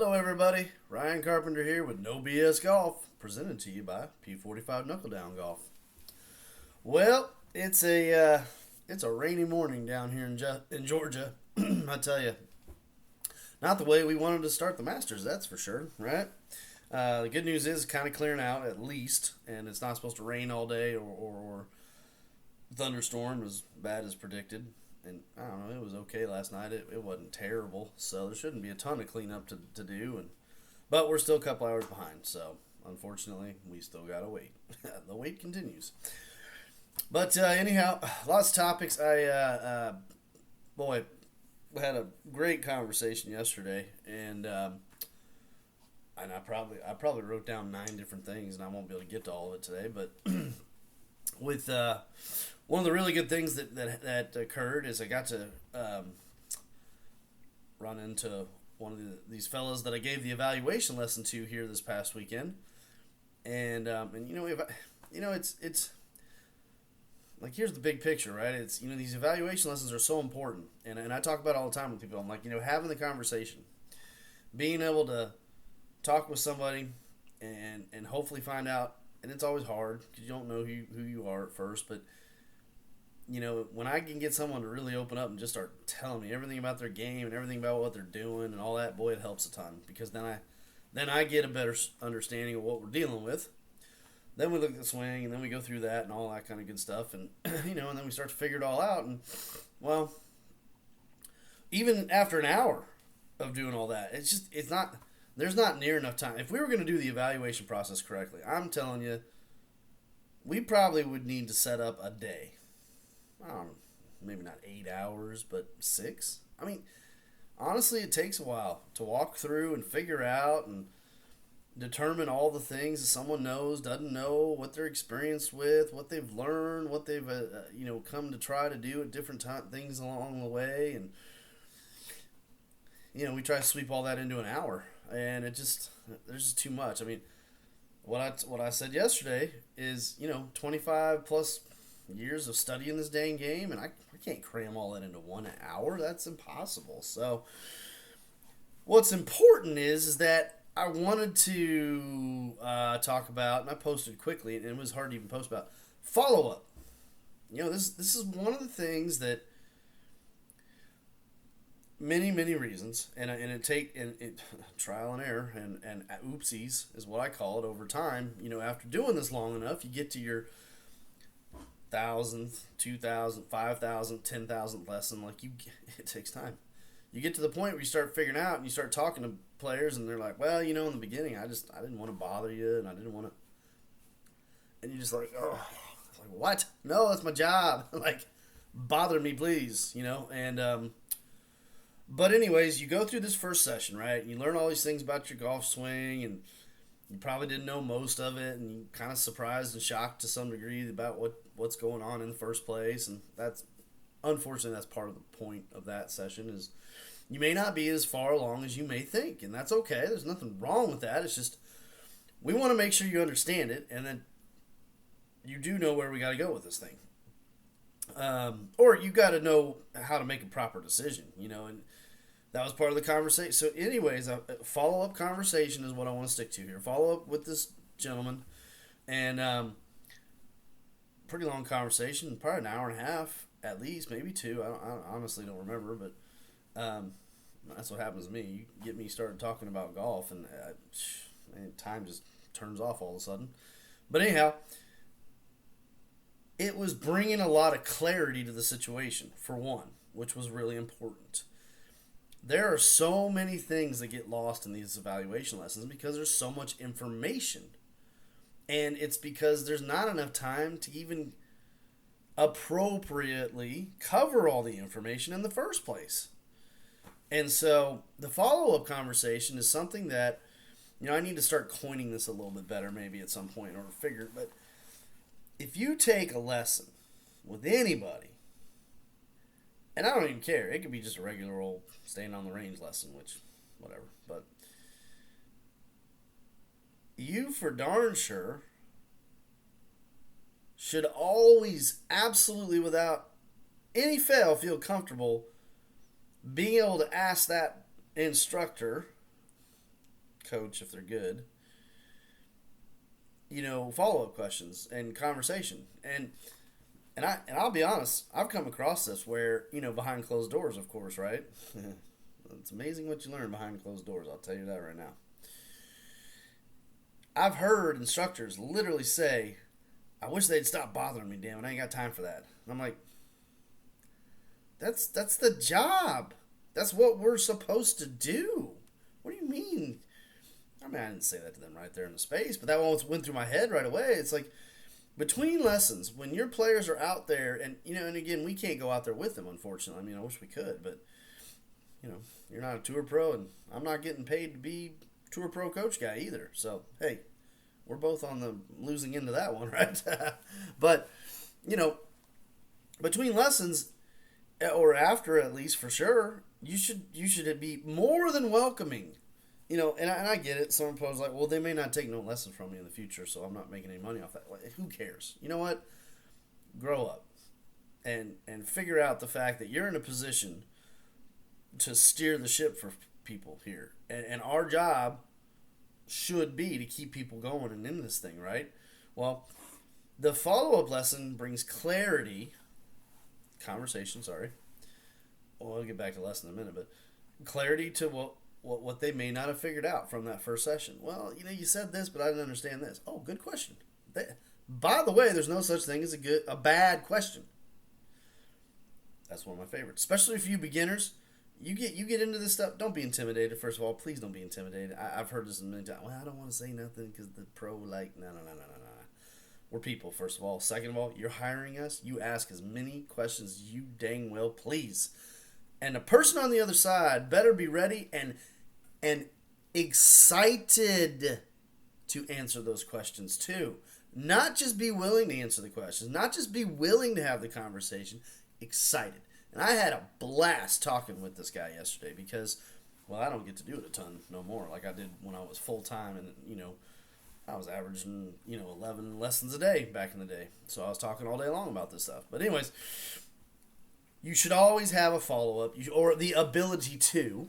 Hello, everybody. Ryan Carpenter here with No BS Golf, presented to you by P45 Knuckle Down Golf. Well, it's a rainy morning down here in Georgia. I tell you, not the way we wanted to start the Masters. That's for sure, right? The good news is kind of clearing out at least, and it's not supposed to rain all day or thunderstorm as bad as predicted. And I don't know, it was okay last night. It wasn't terrible, so there shouldn't be a ton of cleanup to do. But we're still a couple hours behind, so unfortunately, we still gotta wait. The wait continues. But anyhow, lots of topics. Boy, we had a great conversation yesterday, and I probably wrote down 9 different things, and I won't be able to get to all of it today. But with one of the really good things that occurred is I got to run into one of these fellas that I gave the evaluation lesson to here this past weekend, and it's like, here's the big picture, right? It's, these evaluation lessons are so important, and I talk about it all the time with people. I'm like, having the conversation, being able to talk with somebody, and hopefully find out. And it's always hard because you don't know who you are at first, but when I can get someone to really open up and just start telling me everything about their game and everything about what they're doing and all that, boy, it helps a ton, because then I get a better understanding of what we're dealing with. Then we look at the swing, and then we go through that and all that kind of good stuff, and and then we start to figure it all out. And well, even after an hour of doing all that, it's not. There's not near enough time. If we were going to do the evaluation process correctly, I'm telling you, we probably would need to set up a day. I don't know, maybe not 8 hours, but 6. I mean, honestly, it takes a while to walk through and figure out and determine all the things that someone knows, doesn't know, what they're experienced with, what they've learned, what they've come to try to do at different things along the way, and we try to sweep all that into an hour, and there's just too much. I mean, what I said yesterday is 25 plus years of studying this dang game, and I can't cram all that into 1 hour. That's impossible. So what's important is that I wanted to talk about, and I posted quickly, and it was hard to even post about, follow-up. This is one of the things that many reasons, and trial and error and oopsies is what I call it over time. After doing this long enough, you get to your 1,000th, 2,000, 5,000, 10,000th lesson. It takes time. You get to the point where you start figuring out, and you start talking to players, and they're like, well, in the beginning, I didn't want to bother you, and I didn't want to, and you're just like, oh, it's like, what? No, that's my job. Bother me, please, and but anyways, you go through this first session, right? And you learn all these things about your golf swing, and you probably didn't know most of it, and you're kind of surprised and shocked to some degree about what's going on in the first place. And unfortunately, that's part of the point of that session, is you may not be as far along as you may think, and that's okay. There's nothing wrong with that. It's just, we want to make sure you understand it, and then you do know where we got to go with this thing. Or you got to know how to make a proper decision, and that was part of the conversation. So anyways, a follow-up conversation is what I want to stick to here. Follow up with this gentleman, and pretty long conversation, probably an hour and a half at least, maybe 2. I honestly don't remember, but that's what happens to me. You get me started talking about golf, and time just turns off all of a sudden. But anyhow, it was bringing a lot of clarity to the situation, for one, which was really important. There are so many things that get lost in these evaluation lessons because there's so much information. And it's because there's not enough time to even appropriately cover all the information in the first place. And so the follow-up conversation is something that, I need to start coining this a little bit better maybe at some point, or figure. But if you take a lesson with anybody, and I don't even care, it could be just a regular old staying on the range lesson, which, whatever. But you, for darn sure, should always, absolutely, without any fail, feel comfortable being able to ask that instructor coach if they're good. Follow up questions and conversation, and I'll be honest, I've come across this where behind closed doors, of course, right? It's amazing what you learn behind closed doors. I'll tell you that right now. I've heard instructors literally say, "I wish they'd stop bothering me. Damn it, I ain't got time for that." And I'm like, that's the job. That's what we're supposed to do. What do you mean? I mean, I didn't say that to them right there in the space, but that one went through my head right away. It's like, between lessons, when your players are out there, and again, we can't go out there with them, unfortunately. I mean, I wish we could, but, you're not a tour pro, and I'm not getting paid to be tour pro coach guy either. So, hey, we're both on the losing end of that one, right? But, between lessons, or after at least for sure, you should be more than welcoming. And I get it. Some pros like, well, they may not take no lesson from me in the future, so I'm not making any money off that. Who cares? You know what? Grow up and figure out the fact that you're in a position to steer the ship for people here. And our job should be to keep people going and in this thing, right? Well, the follow-up lesson brings conversation, sorry. Well, I'll get back to lesson in a minute, but clarity to what they may not have figured out from that first session. Well, you said this, but I didn't understand this. Oh, good question. By the way, there's no such thing as a bad question. That's one of my favorites, especially for you beginners. You get into this stuff. Don't be intimidated. First of all, please don't be intimidated. I've heard this many times. Well, I don't want to say nothing because the pro no. We're people, first of all. Second of all, you're hiring us. You ask as many questions as you dang well please. And the person on the other side better be ready and excited to answer those questions too. Not just be willing to answer the questions, not just be willing to have the conversation, excited. And I had a blast talking with this guy yesterday because, well, I don't get to do it a ton no more like I did when I was full-time, and, I was averaging, 11 lessons a day back in the day. So I was talking all day long about this stuff. But anyways, you should always have a follow-up, or the ability to,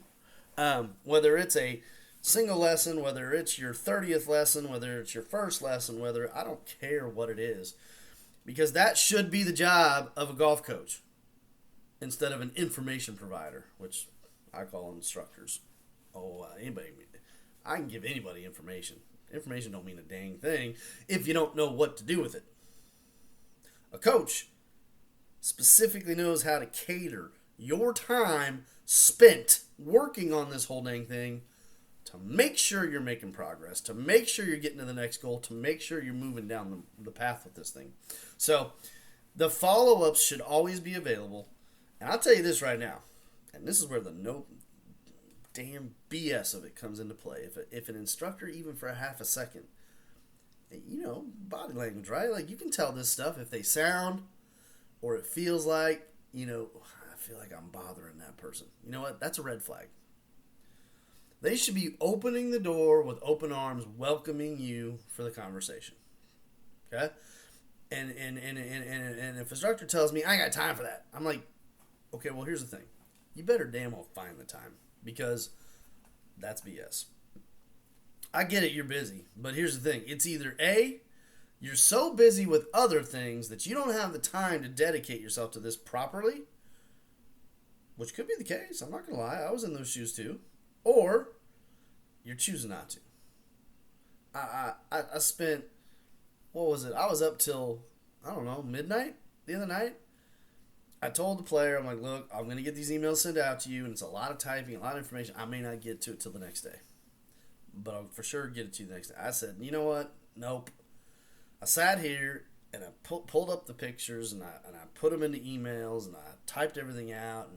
whether it's a single lesson, whether it's your 30th lesson, whether it's your first lesson, I don't care what it is, because that should be the job of a golf coach instead of an information provider, which I call them instructors. Anybody, I can give anybody information. Information don't mean a dang thing if you don't know what to do with it. A coach specifically knows how to cater your time spent working on this whole dang thing to make sure you're making progress, to make sure you're getting to the next goal, to make sure you're moving down the path with this thing. So the follow-ups should always be available. And I'll tell you this right now, and this is where the no damn BS of it comes into play. If an instructor, even for a half a second, body language, right? Like, you can tell this stuff if they sound or it feels like, I feel like I'm bothering that person. You know what? That's a red flag. They should be opening the door with open arms, welcoming you for the conversation. Okay? And if an instructor tells me, I ain't got time for that, I'm like, okay, well, here's the thing. You better damn well find the time, because that's BS. I get it, you're busy, but here's the thing. It's either A, you're so busy with other things that you don't have the time to dedicate yourself to this properly, which could be the case. I'm not going to lie. I was in those shoes too. Or you're choosing not to. I spent, what was it? I was up till, I don't know, midnight the other night. I told the player, I'm like, look, I'm going to get these emails sent out to you, and it's a lot of typing, a lot of information. I may not get to it till the next day, but I'll for sure get it to you the next day. I said, you know what? Nope. I sat here and I pulled up the pictures and I put them into emails and I typed everything out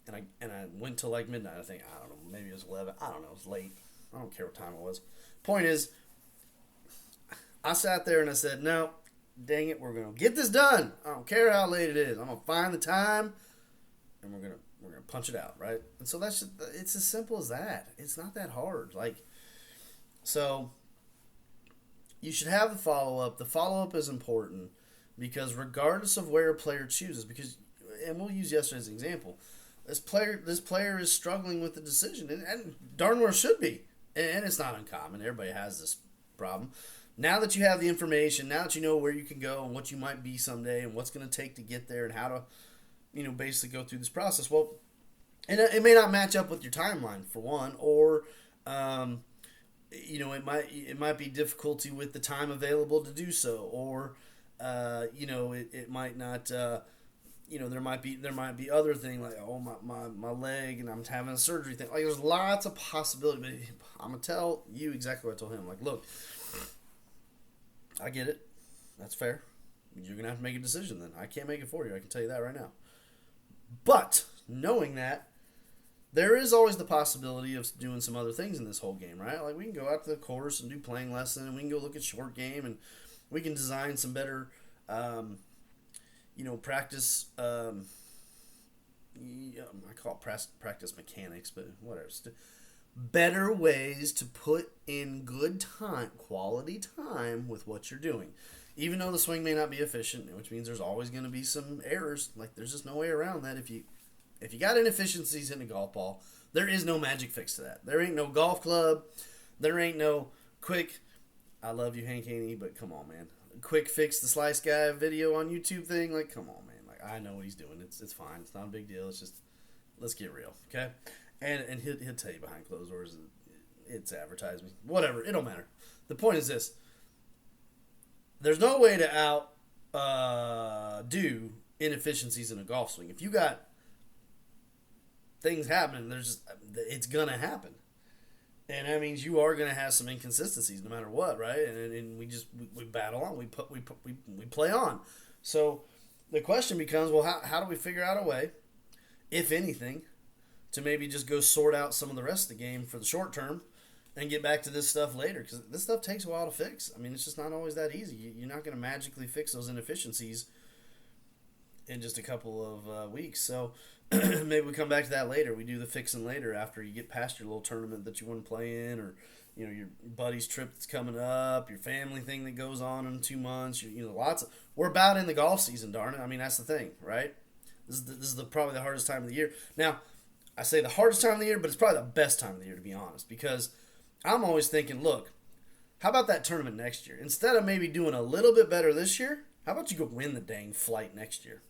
and I went till like midnight. I think, I don't know, maybe it was 11. I don't know. It was late. I don't care what time it was. Point is, I sat there and I said, no, dang it, we're going to get this done. I don't care how late it is. I'm going to find the time and we're going to punch it out, right? And so it's as simple as that. It's not that hard. So you should have the follow-up. The follow-up is important because regardless of where a player chooses, and we'll use yesterday as an example, this player is struggling with the decision, and darn well should be. and it's not uncommon. Everybody has this problem. Now that you have the information, now that you know where you can go and what you might be someday and what's going to take to get there and how to, basically go through this process. Well, and it may not match up with your timeline for one, or it might be difficulty with the time available to do so, or it might not. There might be other thing like, oh, my leg and I'm having a surgery thing. Like, there's lots of possibility, but I'm gonna tell you exactly what I told him. Like, look, I get it. That's fair. You're gonna have to make a decision then. I can't make it for you. I can tell you that right now. But knowing that, there is always the possibility of doing some other things in this whole game, right? Like, we can go out to the course and do playing lesson, and we can go look at short game, and we can design some better, practice. I call it practice mechanics, but whatever. Better ways to put in good time, quality time with what you're doing. Even though the swing may not be efficient, which means there's always going to be some errors. Like, there's just no way around that. If you got inefficiencies in a golf ball, there is no magic fix to that. There ain't no golf club. There ain't no quick, I love you, Hank Haney, but come on, man. Quick fix the slice guy video on YouTube thing. Like, come on, man. Like, I know what he's doing. It's fine. It's not a big deal. It's just, let's get real, okay? And he'll tell you behind closed doors. It's advertisement. Whatever. It don't matter. The point is this. There's no way to do inefficiencies in a golf swing. If you got things happening, it's going to happen. And that means you are going to have some inconsistencies no matter what, right? And we battle on. We play on. So the question becomes, well, how do we figure out a way, if anything, to maybe just go sort out some of the rest of the game for the short term and get back to this stuff later? Because this stuff takes a while to fix. I mean, it's just not always that easy. You're not going to magically fix those inefficiencies in just a couple of weeks. So maybe we come back to that later. We do the fixing later after you get past your little tournament that you want to play in, or your buddy's trip that's coming up, your family thing that goes on in 2 months. We're about in the golf season, darn it. I mean, that's the thing, right? This is probably the hardest time of the year. Now, I say the hardest time of the year, but it's probably the best time of the year, to be honest, because I'm always thinking, look, how about that tournament next year? Instead of maybe doing a little bit better this year, how about you go win the dang flight next year?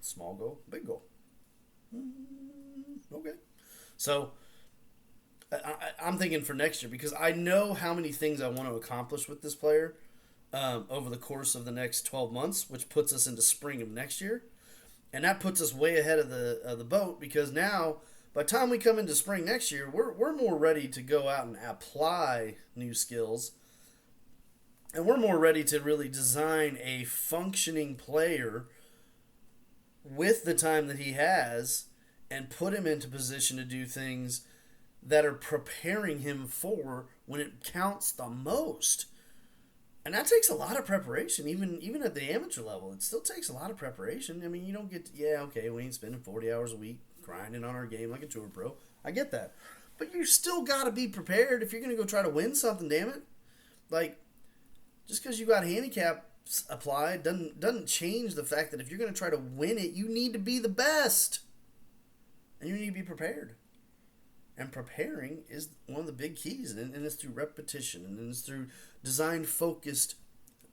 Small goal, big goal. Okay. So I'm thinking for next year, because I know how many things I want to accomplish with this player over the course of the next 12 months, which puts us into spring of next year. And that puts us way ahead of the boat, because now, by the time we come into spring next year, we're more ready to go out and apply new skills. And we're more ready to really design a functioning player with the time that he has and put him into position to do things that are preparing him for when it counts the most. And that takes a lot of preparation, even at the amateur level. It still takes a lot of preparation. I mean, you don't get we ain't spending 40 hours a week grinding on our game like a tour pro. I get that. But you still got to be prepared if you're going to go try to win something, damn it. Like, just because you got handicaps applied doesn't change the fact that if you're going to try to win it, you need to be the best. And you need to be prepared. And preparing is one of the big keys, and it's through repetition, and it's through design-focused.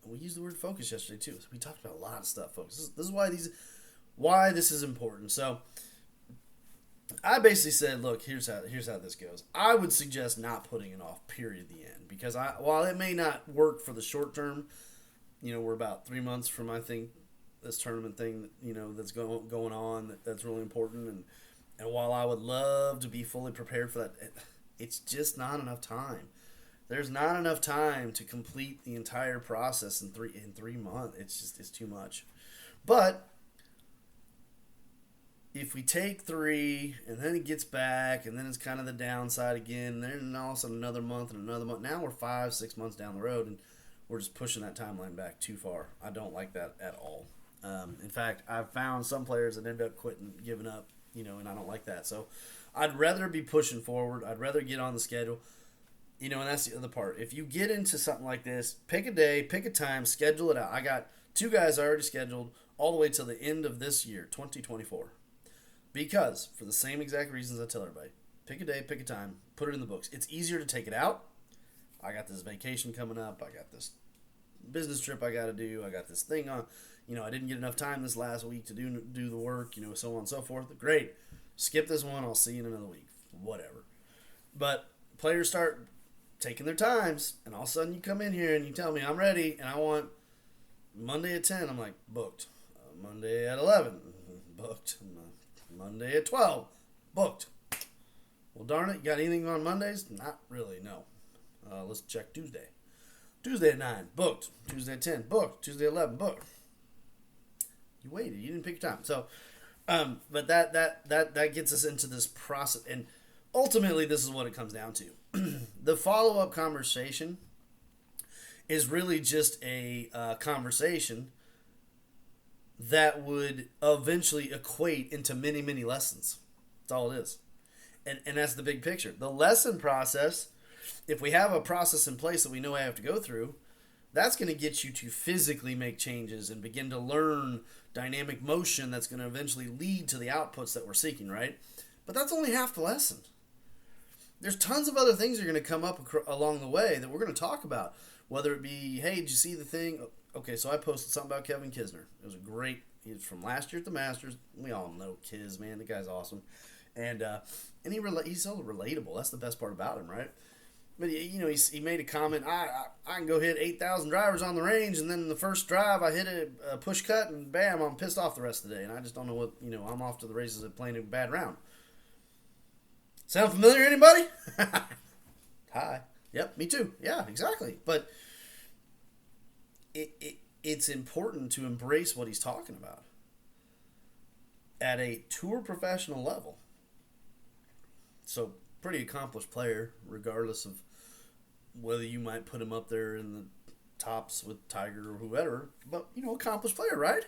We used the word focus yesterday too. So we talked about a lot of stuff, folks. This is why this is important. So I basically said, look, here's how this goes. I would suggest not putting it off, period, the end, because while it may not work for the short term, we're about 3 months from, I think, this tournament thing, that's going on. That's really important, and while I would love to be fully prepared for that, it's just not enough time. There's not enough time to complete the entire process in 3 months. It's too much. But if we take 3 and then it gets back and then it's kind of the downside again, and then all of a sudden another month and another month. Now we're 5-6 months down the road and we're just pushing that timeline back too far. I don't like that at all. In fact, I've found some players that end up quitting, giving up, and I don't like that. So I'd rather be pushing forward. I'd rather get on the schedule. And that's the other part. If you get into something like this, pick a day, pick a time, schedule it out. I got 2 guys already scheduled all the way till the end of this year, 2024. Because, for the same exact reasons I tell everybody, Pick a day, pick a time, put it in the books. It's easier to take it out. I got this vacation coming up. I got this business trip I got to do. I got this thing on. I didn't get enough time this last week to do the work, so on and so forth. Great. Skip this one. I'll see you in another week. Whatever. But players start taking their times, and all of a sudden you come in here and you tell me I'm ready and I want Monday at 10. I'm like, booked. Monday at 11. Booked. Monday at 12. Booked. Well, darn it. You got anything on Mondays? Not really, no. Let's check Tuesday. Tuesday at 9. Booked. Tuesday at 10. Booked. Tuesday at 11. Booked. You waited. You didn't pick your time. So, but that gets us into this process. And ultimately, this is what it comes down to. The follow-up conversation is really just a conversation that would eventually equate into many, many lessons. That's all it is. And that's the big picture. The lesson process, if we have a process in place that we know I have to go through, that's going to get you to physically make changes and begin to learn dynamic motion that's going to eventually lead to the outputs that we're seeking, right? But that's only half the lesson. There's tons of other things that are going to come up along the way that we're going to talk about. Whether it be, hey, did you see the thing? Okay, so I posted something about Kevin Kisner. It was he's from last year at the Masters. We all know Kiz, man. The guy's awesome. And he's so relatable. That's the best part about him, right? But he made a comment. I can go hit 8,000 drivers on the range, and then the first drive I hit a push cut, and bam, I'm pissed off the rest of the day, and I just don't know what I'm off to the races of playing a bad round. Sound familiar, anybody? Hi. Yep, me too. Yeah, exactly. But it's important to embrace what he's talking about at a tour professional level. So, pretty accomplished player, regardless of whether you might put him up there in the tops with Tiger or whoever. But, accomplished player, right?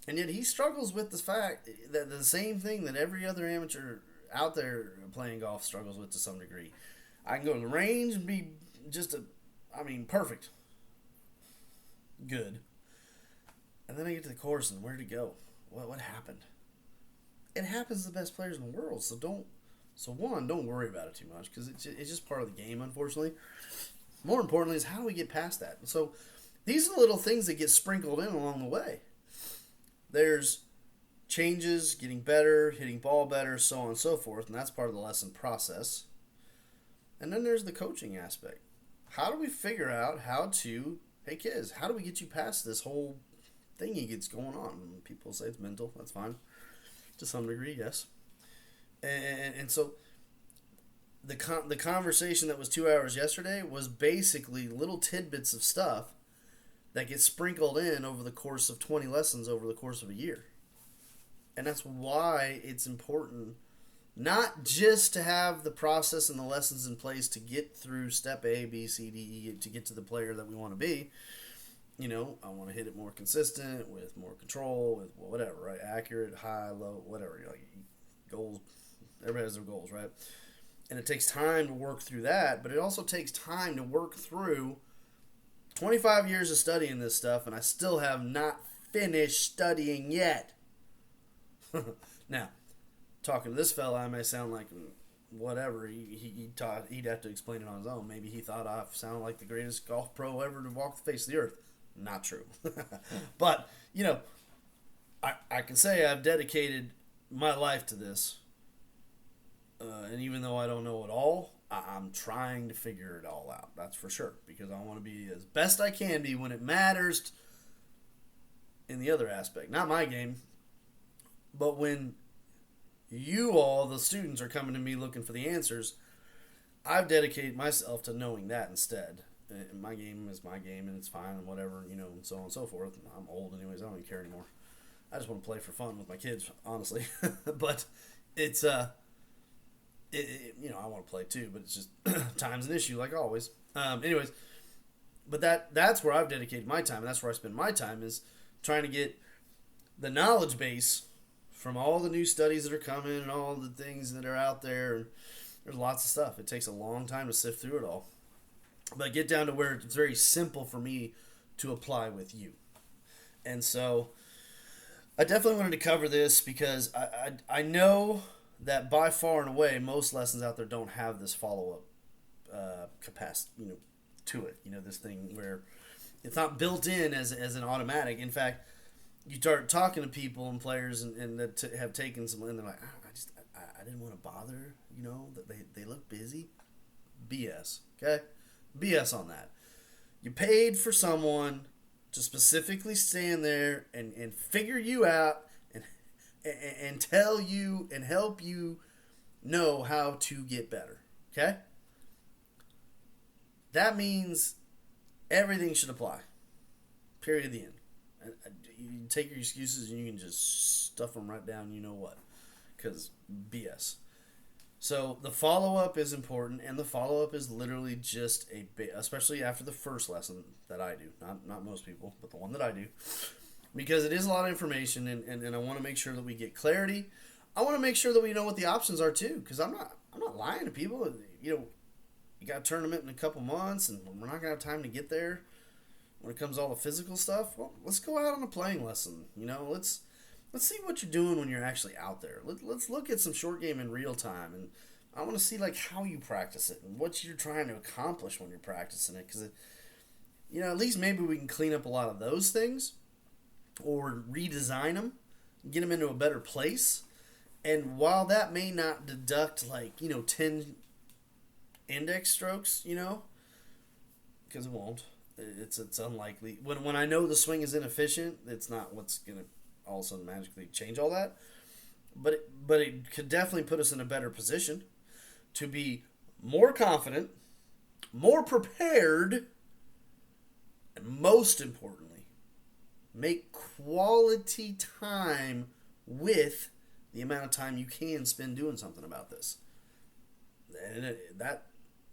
And yet he struggles with the fact that the same thing that every other amateur out there playing golf struggles with to some degree. I can go to the range and be just perfect. Good. And then I get to the course and where'd it go? What happened? It happens to the best players in the world, so don't worry about it too much because it's just part of the game, unfortunately. More importantly is how do we get past that? So these are the little things that get sprinkled in along the way. There's changes, getting better, hitting ball better, so on and so forth, and that's part of the lesson process. And then there's the coaching aspect. How do we figure out hey kids, how do we get you past this whole thingy gets going on? People say it's mental, that's fine. To some degree, yes. And so the conversation that was 2 hours yesterday was basically little tidbits of stuff that get sprinkled in over the course of 20 lessons over the course of a year. And that's why it's important not just to have the process and the lessons in place to get through step A, B, C, D, E, to get to the player that we want to be. I want to hit it more consistent, with more control, with whatever, right? Accurate, high, low, whatever. Goals. Everybody has their goals, right? And it takes time to work through that, but it also takes time to work through 25 years of studying this stuff, and I still have not finished studying yet. Now, talking to this fella, I may sound like whatever. He'd have to explain it on his own. Maybe he thought I sounded like the greatest golf pro ever to walk the face of the earth. Not true. But, I can say I've dedicated my life to this. And even though I don't know it all, I'm trying to figure it all out. That's for sure. Because I want to be as best I can be when it matters in the other aspect. Not my game. But when you all, the students, are coming to me looking for the answers, I've dedicated myself to knowing that instead. And my game is my game, and it's fine, and whatever, and so on and so forth. I'm old anyways. I don't even care anymore. I just want to play for fun with my kids, honestly. But it's, I want to play too, but it's just time's an issue, like always. Anyways, but that's where I've dedicated my time, and that's where I spend my time, is trying to get the knowledge base from all the new studies that are coming and all the things that are out there. And there's lots of stuff. It takes a long time to sift through it all. But get down to where it's very simple for me to apply with you. And so I definitely wanted to cover this because I know that by far and away most lessons out there don't have this follow up capacity, to it. This thing where it's not built in as an automatic. In fact, you start talking to people and players and that have taken some, and they're like, I didn't want to bother. That they look busy. BS. Okay, BS on that. You paid for someone to specifically stand there and figure you out and tell you and help you know how to get better. Okay? That means everything should apply. Period. The end. You take your excuses and you can just stuff them right down. You know what? Because BS. So the follow-up is important, and the follow-up is literally just especially after the first lesson that I do. Not most people, but the one that I do. Because it is a lot of information, and I want to make sure that we get clarity. I want to make sure that we know what the options are, too, because I'm not lying to people. You got a tournament in a couple months, and we're not going to have time to get there when it comes to all the physical stuff. Well, let's go out on a playing lesson. Let's see what you're doing when you're actually out there. Let's look at some short game in real time, and I want to see how you practice it and what you're trying to accomplish when you're practicing it. Because at least maybe we can clean up a lot of those things, or redesign them, get them into a better place. And while that may not deduct 10 index strokes, because it won't. It's unlikely. When I know the swing is inefficient, it's not what's gonna all of a sudden magically change all that. But it could definitely put us in a better position to be more confident, more prepared, and most importantly, make quality time with the amount of time you can spend doing something about this. And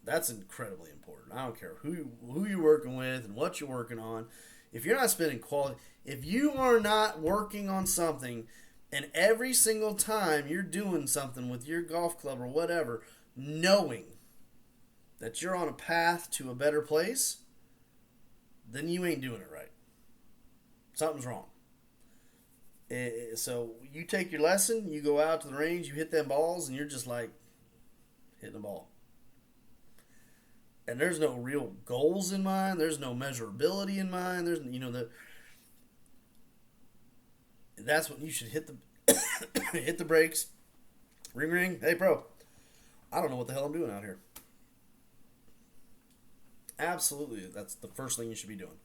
that's incredibly important. I don't care who you're working with and what you're working on. If you're not spending quality, if you are not working on something, and every single time you're doing something with your golf club or whatever, knowing that you're on a path to a better place, then you ain't doing it right. Something's wrong. So you take your lesson, you go out to the range, you hit them balls, and you're just like hitting a ball. And there's no real goals in mind. There's no measurability in mind. There's that's when you should hit the brakes. Ring ring. Hey pro, I don't know what the hell I'm doing out here. Absolutely, that's the first thing you should be doing.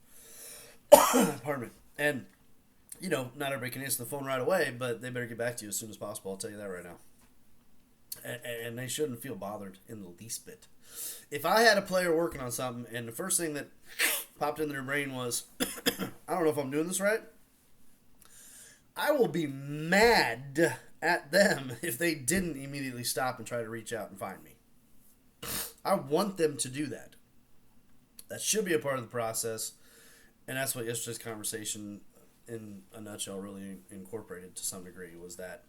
Pardon me. And not everybody can answer the phone right away, but they better get back to you as soon as possible. I'll tell you that right now. And they shouldn't feel bothered in the least bit. If I had a player working on something and the first thing that popped into their brain was, I don't know if I'm doing this right, I will be mad at them if they didn't immediately stop and try to reach out and find me. I want them to do that. That should be a part of the process, and that's what yesterday's conversation in a nutshell really incorporated to some degree, was that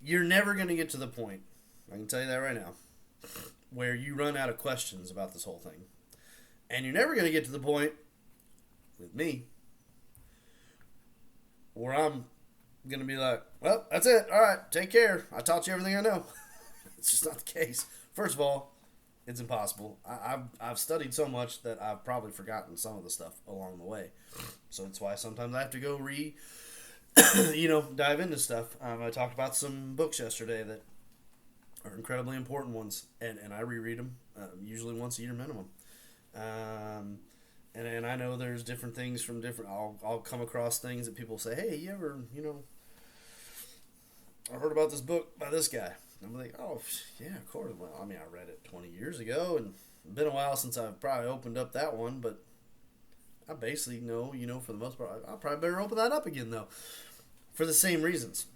you're never going to get to the point, I can tell you that right now, where you run out of questions about this whole thing. And you're never going to get to the point, with me, where I'm going to be like, well, that's it. All right, take care. I taught you everything I know. It's just not the case. First of all, it's impossible. I've studied so much that I've probably forgotten some of the stuff along the way. So that's why sometimes I have to go dive into stuff. I talked about some books yesterday that are incredibly important ones, and I reread them usually once a year minimum. And I know there's different things from different. I'll come across things that people say, hey, you ever I heard about this book by this guy. I'm like, oh yeah, of course. Well, I mean, I read it 20 years ago, and it's been a while since I've probably opened up that one, but I basically know, for the most part, I'll probably better open that up again, though, for the same reasons.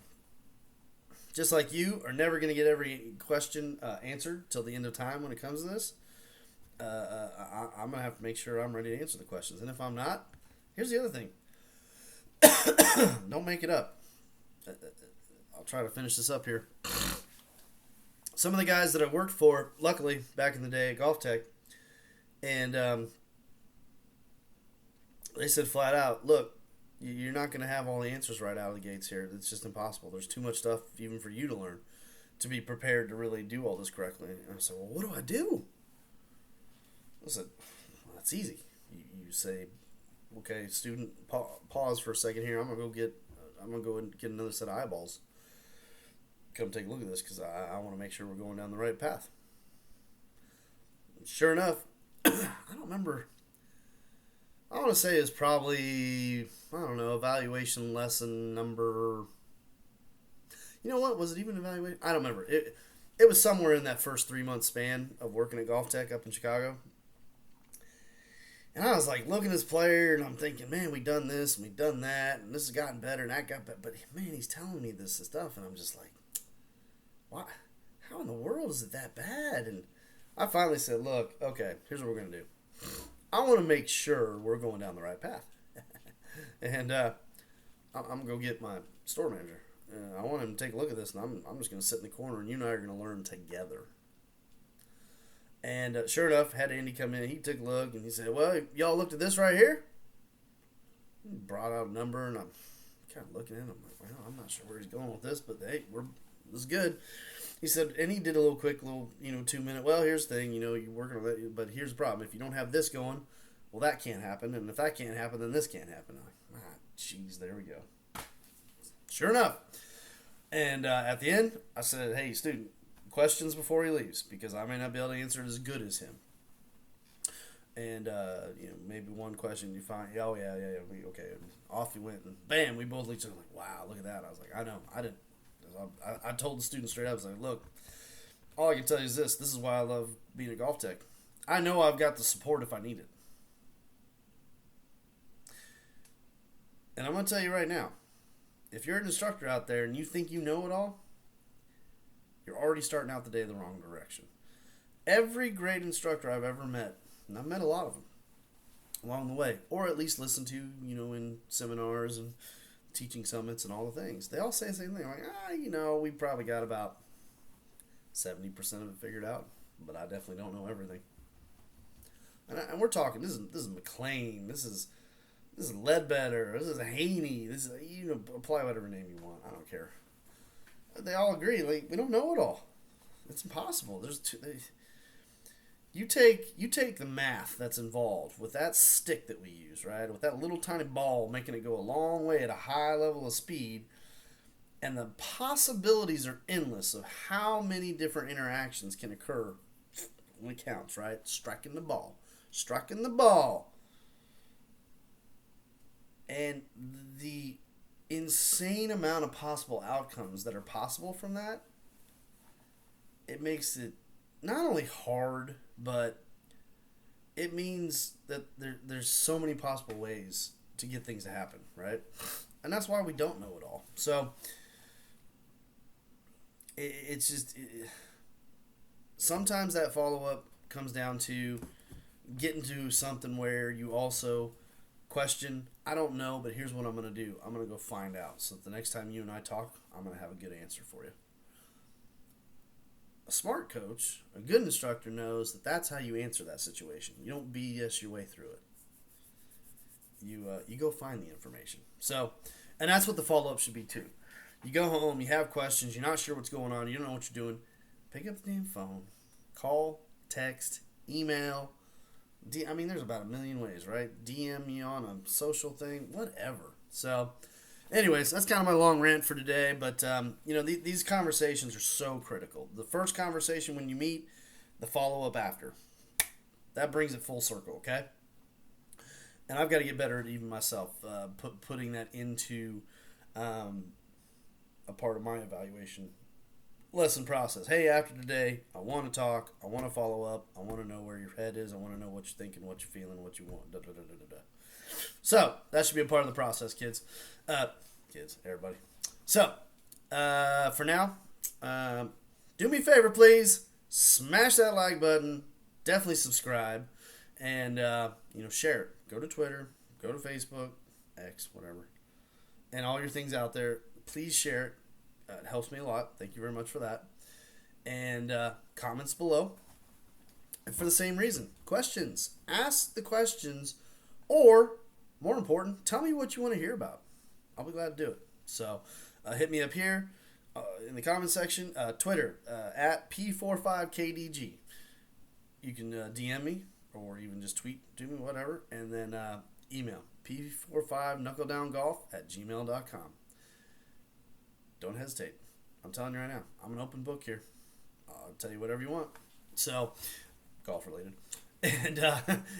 Just like you are never going to get every question answered till the end of time when it comes to this, I'm going to have to make sure I'm ready to answer the questions. And if I'm not, here's the other thing. Don't make it up. I'll try to finish this up here. Some of the guys that I worked for, luckily, back in the day at Golf Tech, and they said flat out, look, You're not going to have all the answers right out of the gates here. It's just impossible. There's too much stuff even for you to learn to be prepared to really do all this correctly. And I said, well, what do I do? I said, well, that's easy. You say, okay, student, pause for a second here. I'm gonna go and get another set of eyeballs. Come take a look at this because I want to make sure we're going down the right path. Sure enough, I don't remember. I want to say it's probably, I don't know, evaluation lesson number. You know what? Was it even evaluation? I don't remember. It was somewhere in that first 3 month span of working at Golf Tech up in Chicago. And I was like looking at this player and I'm thinking, man, we done this and we done that and this has gotten better and that got better. But man, he's telling me this stuff and I'm just like, what? How in the world is it that bad? And I finally said, look, okay, here's what we're going to do. I want to make sure we're going down the right path. And I'm going to go get my store manager. I want him to take a look at this, and I'm just going to sit in the corner, and you and I are going to learn together. And sure enough, had Andy come in. He took a look, and he said, well, y'all looked at this right here? He brought out a number, and I'm kind of looking at it. I'm like, well, I'm not sure where he's going with this, but hey, this is good. He said, and he did a quick 2-minute, well, here's the thing, you're working on that, but here's the problem. If you don't have this going, well, that can't happen. And if that can't happen, then this can't happen. I'm like, jeez, there we go. Sure enough. And at the end, I said, hey, student, questions before he leaves, because I may not be able to answer it as good as him. And, maybe one question you find, oh, yeah, okay. And off he went, and bam, we both looked at each other like, wow, look at that. I was like, I know, I didn't. I told the student straight up, I was like, look, all I can tell you is this is why I love being a Golf Tech. I know I've got the support if I need it. And I'm going to tell you right now, if you're an instructor out there and you think you know it all, you're already starting out the day the wrong direction. Every great instructor I've ever met, and I've met a lot of them along the way, or at least listened to, in seminars and teaching summits and all the things, they all say the same thing. Like, we probably got about 70% of it figured out, but I definitely don't know everything. And we're talking, this is McLean, this is Ledbetter, this is Haney, this is, apply whatever name you want, I don't care. They all agree, like, we don't know it all. It's impossible. You take the math that's involved with that stick that we use, right? With that little tiny ball making it go a long way at a high level of speed, and the possibilities are endless of how many different interactions can occur when it counts, right? Striking the ball. And the insane amount of possible outcomes that are possible from that, it makes it not only hard, but it means that there's so many possible ways to get things to happen, right? And that's why we don't know it all. So it's just sometimes that follow-up comes down to getting to something where you also question, I don't know, but here's what I'm going to do. I'm going to go find out. So the next time you and I talk, I'm going to have a good answer for you. A smart coach, a good instructor knows that that's how you answer that situation. You don't BS your way through it. You go find the information. So, and that's what the follow-up should be too. You go home, you have questions, you're not sure what's going on, you don't know what you're doing. Pick up the damn phone. Call, text, email. There's about a million ways, right? DM me on a social thing, whatever. So, anyways, that's kind of my long rant for today. But, these conversations are so critical. The first conversation when you meet, the follow-up after. That brings it full circle, okay? And I've got to get better at even myself, putting that into a part of my evaluation lesson process. Hey, after today, I want to talk. I want to follow up. I want to know where your head is. I want to know what you're thinking, what you're feeling, what you want. Da, da, da, da, da. So that should be a part of the process, kids. Everybody. So for now, do me a favor, please. Smash that like button. Definitely subscribe, and share it. Go to Twitter. Go to Facebook, X, whatever, and all your things out there. Please share it. It helps me a lot. Thank you very much for that. And comments below. And for the same reason, questions. Ask the questions, or more important, tell me what you want to hear about. I'll be glad to do it. So hit me up here in the comment section. Twitter at P45KDG. You can DM me or even just tweet to me, whatever. And then email P45knuckledowngolf@gmail.com. Don't hesitate. I'm telling you right now, I'm an open book here. I'll tell you whatever you want. So, golf related. And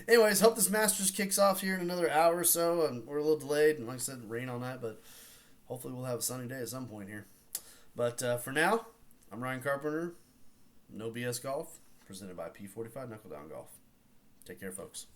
anyways, hope this Masters kicks off here in another hour or so. And we're a little delayed, and like I said, rain all night, but hopefully we'll have a sunny day at some point here. But for now, I'm Ryan Carpenter. No BS Golf, presented by P45 Knuckle Down Golf. Take care, folks.